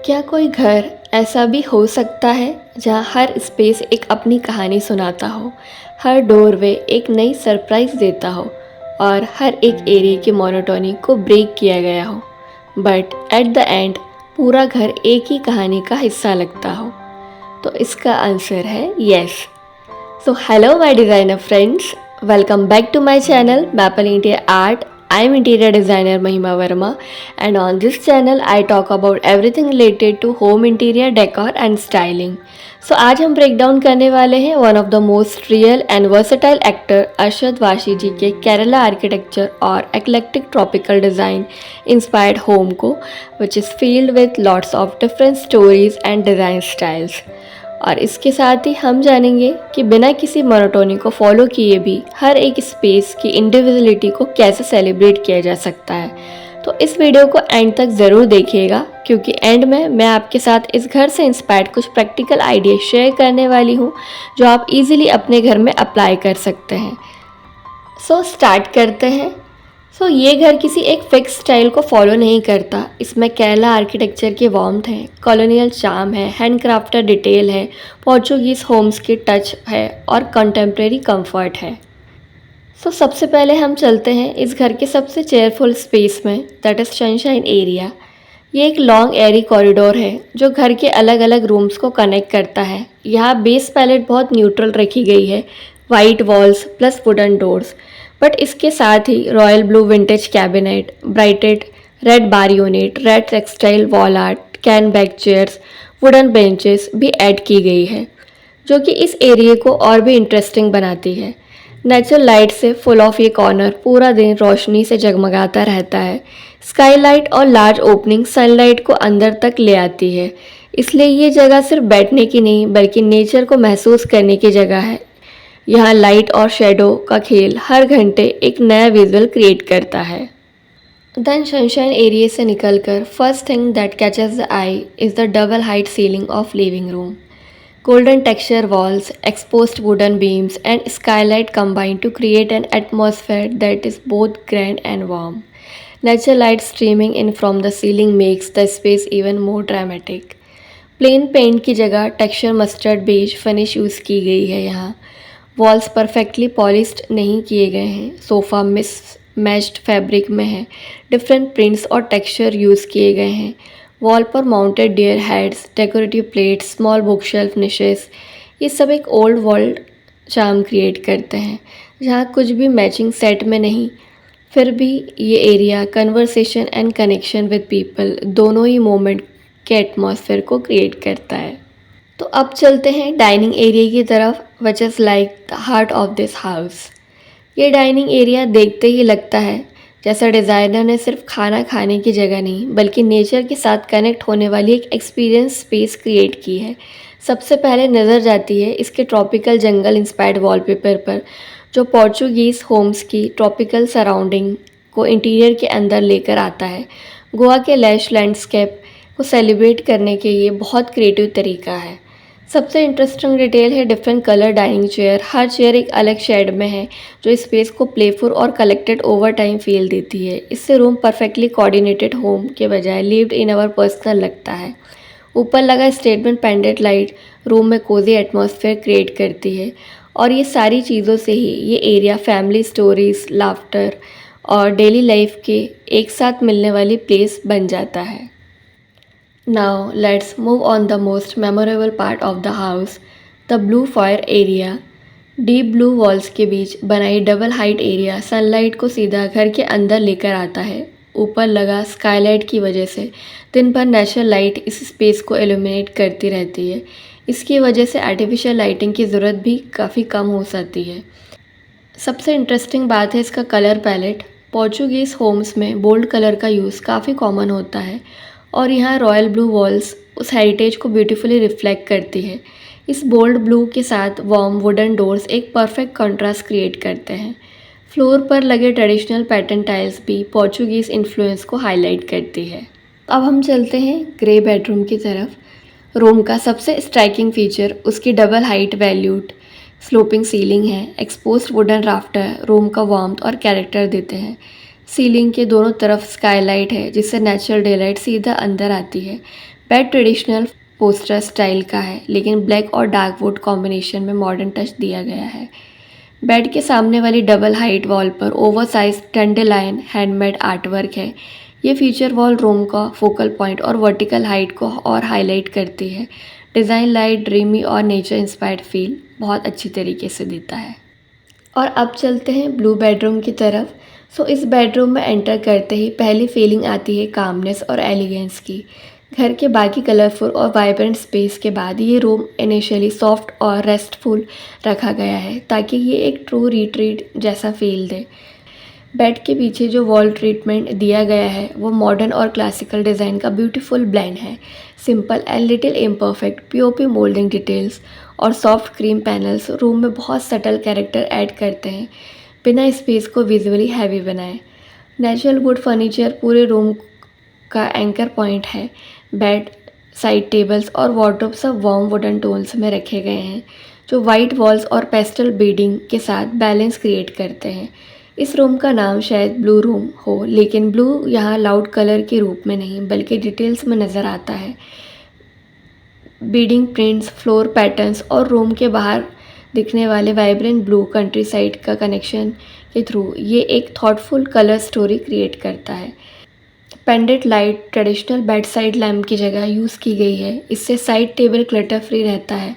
क्या कोई घर ऐसा भी हो सकता है जहाँ हर स्पेस एक अपनी कहानी सुनाता हो, हर डोरवे एक नई सरप्राइज देता हो और हर एक एरिया की मोनोटोनी को ब्रेक किया गया हो, बट एट द एंड पूरा घर एक ही कहानी का हिस्सा लगता हो? तो इसका आंसर है yes. So hello my designer friends, welcome back to my channel Maple Interior Art. I am interior designer Mahima Verma, and on this channel I talk about everything related to home interior decor and styling. So आज हम break down करने वाले हैं one of the most real and versatile actor Arshad Warsi ji के Kerala architecture और eclectic tropical design inspired home को, which is filled with lots of different stories and design styles. और इसके साथ ही हम जानेंगे कि बिना किसी मोनोटोनी को फॉलो किए भी हर एक स्पेस की इंडिविजुअलिटी को कैसे सेलिब्रेट किया जा सकता है। तो इस वीडियो को एंड तक ज़रूर देखिएगा, क्योंकि एंड में मैं आपके साथ इस घर से इंस्पायर्ड कुछ प्रैक्टिकल आइडिया शेयर करने वाली हूँ जो आप इजीली अपने घर में अप्लाई कर सकते हैं। सो स्टार्ट करते हैं। ये घर किसी एक फिक्स स्टाइल को फॉलो नहीं करता। इसमें केरला आर्किटेक्चर की वार्मथ है, कॉलोनियल चार्म है, हैंडक्राफ्टेड डिटेल है, पोर्चुगीज़ होम्स की टच है और कंटेम्प्रेरी कंफर्ट है। सबसे पहले हम चलते हैं इस घर के सबसे चेयरफुल स्पेस में, दैट इज़ सनशाइन एरिया। ये एक लॉन्ग एरी कॉरिडोर है जो घर के अलग अलग रूम्स को कनेक्ट करता है। यहाँ बेस पैलेट बहुत न्यूट्रल रखी गई है, white walls plus wooden doors, but इसके साथ ही royal blue vintage cabinet, braided red bar unit, red textile wall art, cane back chairs, wooden benches भी ऐड की गई है, जो कि इस एरिया को और भी इंटरेस्टिंग बनाती है। नेचुरल लाइट से फुल ऑफ ये कॉर्नर पूरा दिन रोशनी से जगमगाता रहता है। स्काईलाइट और लार्ज ओपनिंग सनलाइट को अंदर तक ले आती है, इसलिए ये जगह सिर्फ बैठने की नहीं बल्कि नेचर को महसूस करने की जगह है। यहाँ लाइट और शेडो का खेल हर घंटे एक नया विजुअल क्रिएट करता है। देन सनशाइन एरिया से निकलकर first thing that catches the I is the double height ceiling of living room. Golden texture walls, exposed wooden beams and skylight combine to create an atmosphere that is both grand and warm. Natural light streaming in from the ceiling makes the space even more dramatic. Plain paint की जगह texture mustard beige finish use की गई है। यहाँ walls perfectly polished नहीं किए गए हैं, सोफ़ा मैच्ड फैब्रिक में है, डिफरेंट प्रिंट्स और टेक्सचर यूज़ किए गए हैं। वॉल पर mounted deer heads, decorative plates, small book shelf niches, ये सब एक ओल्ड वर्ल्ड चार्म क्रिएट करते हैं। जहाँ कुछ भी मैचिंग सेट में नहीं, फिर भी ये area conversation and connection with people दोनों ही मोमेंट के एटमॉस्फेयर को क्रिएट करता है। तो अब चलते हैं डाइनिंग एरिया की तरफ, which is like the heart of this house. ये डाइनिंग एरिया देखते ही लगता है जैसा डिज़ाइनर ने सिर्फ खाना खाने की जगह नहीं बल्कि नेचर के साथ कनेक्ट होने वाली एक एक्सपीरियंस स्पेस क्रिएट की है। सबसे पहले नज़र जाती है इसके ट्रॉपिकल जंगल इंस्पायर्ड वॉलपेपर पर, जो पोर्चुगीज़ होम्स की ट्रॉपिकल सराउंडिंग को इंटीरियर के अंदर लेकर आता है। गोवा के लैश लैंडस्केप को सेलिब्रेट करने के ये बहुत क्रिएटिव तरीका है। सबसे इंटरेस्टिंग डिटेल है डिफरेंट कलर डाइनिंग चेयर। हर चेयर एक अलग शेड में है, जो स्पेस को प्लेफुल और कलेक्टेड ओवर टाइम फील देती है। इससे रूम परफेक्टली कोऑर्डिनेटेड होम के बजाय लिव्ड इन अवर पर्सनल लगता है। ऊपर लगा स्टेटमेंट पेंडेंट लाइट रूम में कोजी एटमॉस्फेयर क्रिएट करती है, और ये सारी चीज़ों से ही ये एरिया फैमिली स्टोरीज, लाफ्टर और डेली लाइफ के एक साथ मिलने वाली प्लेस बन जाता है। Now let's move on the most memorable part of the house, the blue foyer area. Deep blue walls के बीच बनाई डबल हाइट एरिया सनलाइट को सीधा घर के अंदर लेकर आता है। ऊपर लगा स्काईलाइट की वजह से दिन भर नेचुरल लाइट इस स्पेस को इल्यूमिनेट करती रहती है। इसकी वजह से आर्टिफिशियल लाइटिंग की ज़रूरत भी काफ़ी कम हो जाती है। सबसे इंटरेस्टिंग बात है इसका कलर पैलेट। पोर्चुगीज़ होम्स में बोल्ड कलर का यूज़ काफ़ी कॉमन होता है, और यहाँ रॉयल ब्लू वॉल्स उस हेरिटेज को ब्यूटीफुली रिफ्लेक्ट करती है। इस बोल्ड ब्लू के साथ वार्म वुडन डोर्स एक परफेक्ट कंट्रास्ट क्रिएट करते हैं। फ्लोर पर लगे ट्रेडिशनल पैटर्न टाइल्स भी पोर्चुगीज़ इन्फ्लुएंस को हाईलाइट करती है। अब हम चलते हैं ग्रे बेडरूम की तरफ। रूम का सबसे स्ट्राइकिंग फीचर उसकी double height valued sloping ceiling है। एक्सपोज्ड वुडन राफ्टर रूम का वार्मथ और कैरेक्टर देते हैं। सीलिंग के दोनों तरफ स्काईलाइट है जिससे नेचुरल डेलाइट सीधा अंदर आती है। बेड ट्रेडिशनल पोस्टर स्टाइल का है लेकिन ब्लैक और डार्क वुड कॉम्बिनेशन में मॉडर्न टच दिया गया है। बेड के सामने वाली डबल हाइट वॉल पर ओवरसाइज टेंडेलाइन हैंडमेड आर्टवर्क है। ये फीचर वॉल रूम का फोकल पॉइंट और वर्टिकल हाइट को और हाईलाइट करती है। डिज़ाइन लाइट ड्रीमी और नेचर इंस्पायर्ड फील बहुत अच्छी तरीके से देता है। और अब चलते हैं ब्लू बेडरूम की तरफ। सो इस बेडरूम में एंटर करते ही पहली फीलिंग आती है कामनेस और एलिगेंस की। घर के बाकी कलरफुल और वाइब्रेंट स्पेस के बाद ये रूम इनिशियली सॉफ्ट और रेस्टफुल रखा गया है ताकि ये एक ट्रू रिट्रीट जैसा फील दे। बेड के पीछे जो वॉल ट्रीटमेंट दिया गया है वो मॉडर्न और क्लासिकल डिज़ाइन का ब्यूटीफुल ब्लेंड है। Simple and little imperfect POP moulding details और सॉफ्ट क्रीम पैनल्स रूम में बहुत सटल कैरेक्टर ऐड करते हैं बिना स्पेस को विजुअली हैवी बनाए। नेचुरल वुड फर्नीचर पूरे रूम का एंकर पॉइंट है। बेड, साइड टेबल्स और वार्डरोब सब वार्म वुडन टोन्स में रखे गए हैं जो वाइट वॉल्स और पेस्टल बीडिंग के साथ बैलेंस क्रिएट करते हैं। इस रूम का नाम शायद ब्लू रूम हो लेकिन ब्लू यहाँ लाउड कलर के रूप में नहीं बल्कि डिटेल्स में नज़र आता है। बीडिंग प्रिंट्स, फ्लोर पैटर्न्स और रूम के बाहर दिखने वाले वाइब्रेंट ब्लू कंट्री साइड का कनेक्शन के थ्रू ये एक थॉटफुल कलर स्टोरी क्रिएट करता है। Pendant light traditional bed side lamp की जगह यूज़ की गई है। इससे साइड टेबल क्लटर फ्री रहता है।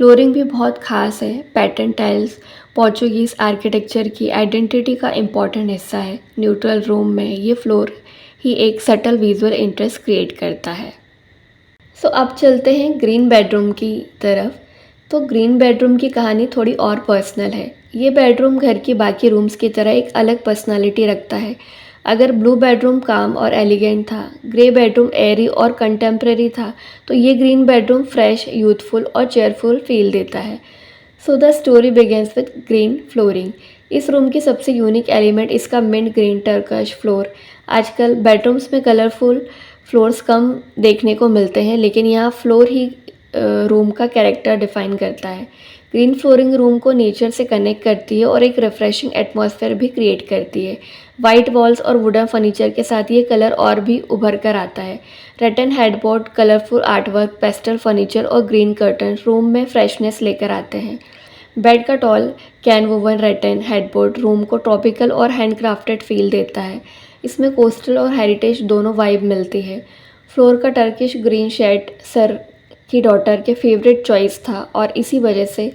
फ्लोरिंग भी बहुत खास है। पैटर्न टाइल्स पोर्चुगीज़ आर्किटेक्चर की आइडेंटिटी का इम्पॉर्टेंट हिस्सा है। न्यूट्रल रूम में ये फ्लोर ही एक सटल विजुअल इंटरेस्ट क्रिएट करता है। सो अब चलते हैं ग्रीन बेडरूम की तरफ। तो ग्रीन बेडरूम की कहानी थोड़ी और पर्सनल है। ये बेडरूम घर की बाकी रूम्स की तरह एक अलग पर्सनालिटी रखता है। अगर ब्लू बेडरूम काम और एलिगेंट था, ग्रे बेडरूम एयरी और कंटेम्प्रेरी था, तो ये ग्रीन बेडरूम फ्रेश, यूथफुल और चेयरफुल फील देता है। So the story begins with green flooring. इस रूम की सबसे यूनिक एलिमेंट इसका मिंट ग्रीन टर्कश फ्लोर। आजकल बेडरूम्स में कलरफुल फ्लोर्स कम देखने को मिलते हैं लेकिन यहाँ फ्लोर ही रूम का कैरेक्टर डिफाइन करता है। ग्रीन फ्लोरिंग रूम को नेचर से कनेक्ट करती है और एक रिफ्रेशिंग एटमॉस्फेयर भी क्रिएट करती है। वाइट वॉल्स और वुडन फर्नीचर के साथ ये कलर और भी उभर कर आता है। Rattan headboard, colourful artwork, pastel furniture और ग्रीन कर्टन रूम में फ्रेशनेस लेकर आते हैं। बेड का tall cane woven rattan headboard room को ट्रॉपिकल और हैंडक्राफ्टेड फील देता है। इसमें कोस्टल और हेरिटेज दोनों वाइब मिलती है। फ्लोर का टर्किश ग्रीन शेड सर की डॉटर के फेवरेट चॉइस था और इसी वजह से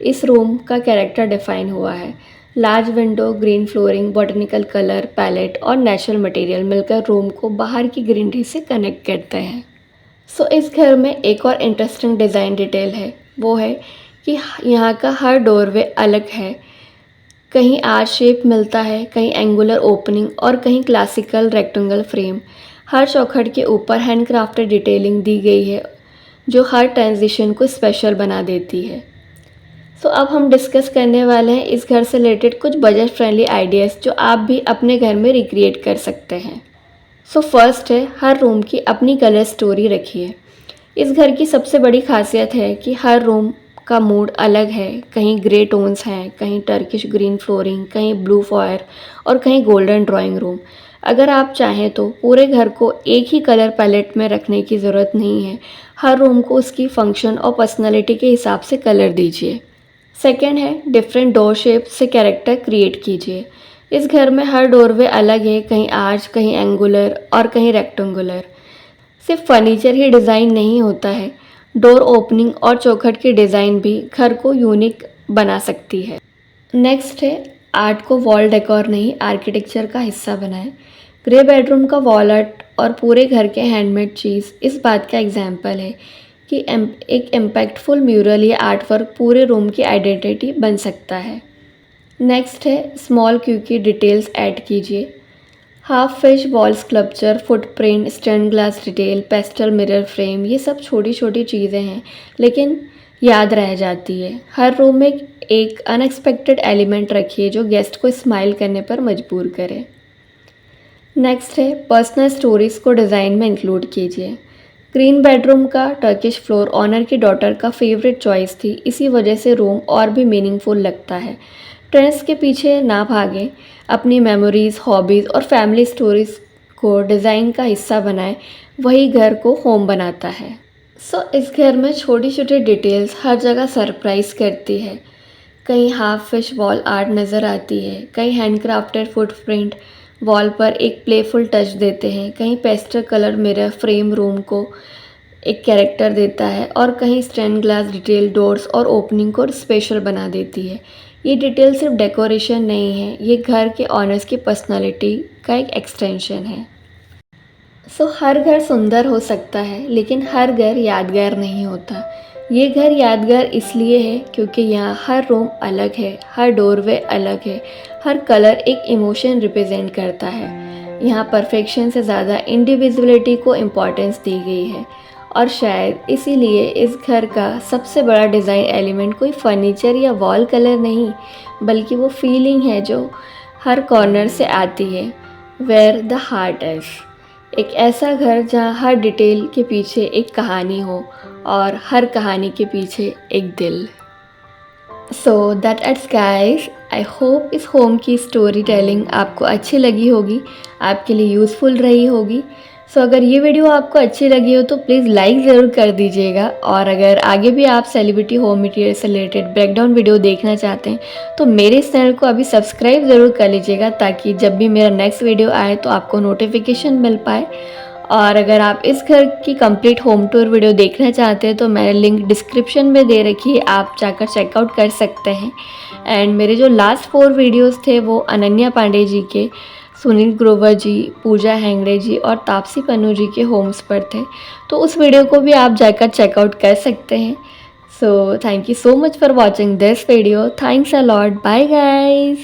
इस रूम का कैरेक्टर डिफाइन हुआ है। Large window, green flooring, botanical colour palette और नेचुरल मटेरियल मिलकर रूम को बाहर की ग्रीनरी से कनेक्ट करते हैं। सो इस घर में एक और इंटरेस्टिंग डिज़ाइन डिटेल है, वो है कि यहाँ का हर डोरवे अलग है। कहीं आर शेप मिलता है, कहीं एंगुलर ओपनिंग और कहीं क्लासिकल रेक्टेंगल फ्रेम। हर चौखट के ऊपर हैंडक्राफ्टेड डिटेलिंग दी गई है जो हर ट्रांजिशन को स्पेशल बना देती है। सो अब हम डिस्कस करने वाले हैं इस घर से रिलेटेड कुछ बजट फ्रेंडली आइडियाज़ जो आप भी अपने घर में रिक्रिएट कर सकते हैं। सो फर्स्ट है, हर रूम की अपनी कलर स्टोरी रखिए। इस घर की सबसे बड़ी खासियत है कि हर रूम का मूड अलग है। कहीं ग्रे टोन्स हैं, कहीं टर्किश ग्रीन फ्लोरिंग, कहीं ब्लू फॉयर और कहीं गोल्डन ड्राइंग रूम। अगर आप चाहें तो पूरे घर को एक ही कलर पैलेट में रखने की ज़रूरत नहीं है। हर रूम को उसकी फंक्शन और पर्सनालिटी के हिसाब से कलर दीजिए। सेकेंड है, डिफरेंट डोर शेप से कैरेक्टर क्रिएट कीजिए। इस घर में हर डोरवे अलग है, कहीं आर्च, कहीं एंगुलर और कहीं रेक्टेंगुलर। सिर्फ फर्नीचर ही डिज़ाइन नहीं होता है, डोर ओपनिंग और चौखट की डिज़ाइन भी घर को यूनिक बना सकती है। नेक्स्ट है, आर्ट को वॉल डेकोर नहीं आर्किटेक्चर का हिस्सा बनाएं। ग्रे बेडरूम का वॉल आर्ट और पूरे घर के हैंडमेड चीज़ इस बात का एग्जाम्पल है कि एक इम्पैक्टफुल म्यूरल या आर्टवर्क पूरे रूम की आइडेंटिटी बन सकता है। नेक्स्ट है, स्मॉल क्यूकी डिटेल्स ऐड कीजिए। Half fish wall sculpture, footprint, stain glass detail, pastel mirror frame, ये सब छोटी छोटी चीज़ें हैं लेकिन याद रह जाती है। हर रूम में एक अनएक्सपेक्टेड एलिमेंट रखिए जो गेस्ट को स्माइल करने पर मजबूर करे। नेक्स्ट है, पर्सनल स्टोरीज़ को डिज़ाइन में इंक्लूड कीजिए। ग्रीन बेडरूम का टर्किश फ्लोर ऑनर की डॉटर का फेवरेट चॉइस थी, इसी वजह से रूम और भी मीनिंगफुल लगता है। ट्रेंड्स के पीछे ना भागें, अपनी मेमोरीज़, हॉबीज़ और फैमिली स्टोरीज़ को डिज़ाइन का हिस्सा बनाएं, वही घर को होम बनाता है। इस घर में छोटी छोटी डिटेल्स हर जगह सरप्राइज़ करती है। कहीं हाफ फिश वॉल आर्ट नज़र आती है, कहीं हैंडक्राफ्टेड फुटप्रिंट वॉल पर एक प्लेफुल टच देते हैं, कहीं pastel colour mirror frame room को एक कैरेक्टर देता है और कहीं स्टेन ग्लास डिटेल डोर्स और ओपनिंग को स्पेशल बना देती है। ये डिटेल सिर्फ डेकोरेशन नहीं है, ये घर के ऑनर्स की पर्सनालिटी का एक एक्सटेंशन है। हर घर सुंदर हो सकता है, लेकिन हर घर यादगार नहीं होता। ये घर यादगार इसलिए है क्योंकि यहाँ हर रूम अलग है, हर डोरवे अलग है, हर कलर एक इमोशन रिप्रेजेंट करता है। यहाँ परफेक्शन से ज़्यादा इंडिविजुअलिटी को इम्पोर्टेंस दी गई है और शायद इसीलिए इस घर का सबसे बड़ा डिज़ाइन एलिमेंट कोई फर्नीचर या वॉल कलर नहीं, बल्कि वो फीलिंग है जो हर कॉर्नर से आती है, वेयर द हार्ट इज़। एक ऐसा घर जहाँ हर डिटेल के पीछे एक कहानी हो और हर कहानी के पीछे एक दिल। That it's guys, I hope इस होम की स्टोरी टेलिंग आपको अच्छी लगी होगी, आपके लिए यूज़फुल रही होगी। अगर ये वीडियो आपको अच्छी लगी हो तो प्लीज़ लाइक ज़रूर कर दीजिएगा, और अगर आगे भी आप सेलिब्रिटी होम मटेरियल से रिलेटेड ब्रेकडाउन वीडियो देखना चाहते हैं तो मेरे इस चैनल को अभी सब्सक्राइब ज़रूर कर लीजिएगा, ताकि जब भी मेरा नेक्स्ट वीडियो आए तो आपको नोटिफिकेशन मिल पाए। और अगर आप इस घर की कंप्लीट होम टूर वीडियो देखना चाहते हैं तो मैंने लिंक डिस्क्रिप्शन में दे रखी है, आप जाकर चेकआउट कर सकते हैं। एंड मेरे जो लास्ट 4 वीडियोस थे वो अनन्या पांडे जी के, सुनील ग्रोवर जी, पूजा हेंगड़े जी और तापसी पन्नू जी के होम्स पर थे, तो उस वीडियो को भी आप जाकर चेकआउट कर सकते हैं। Thank you so much for watching this video. Thanks a lot. Bye guys.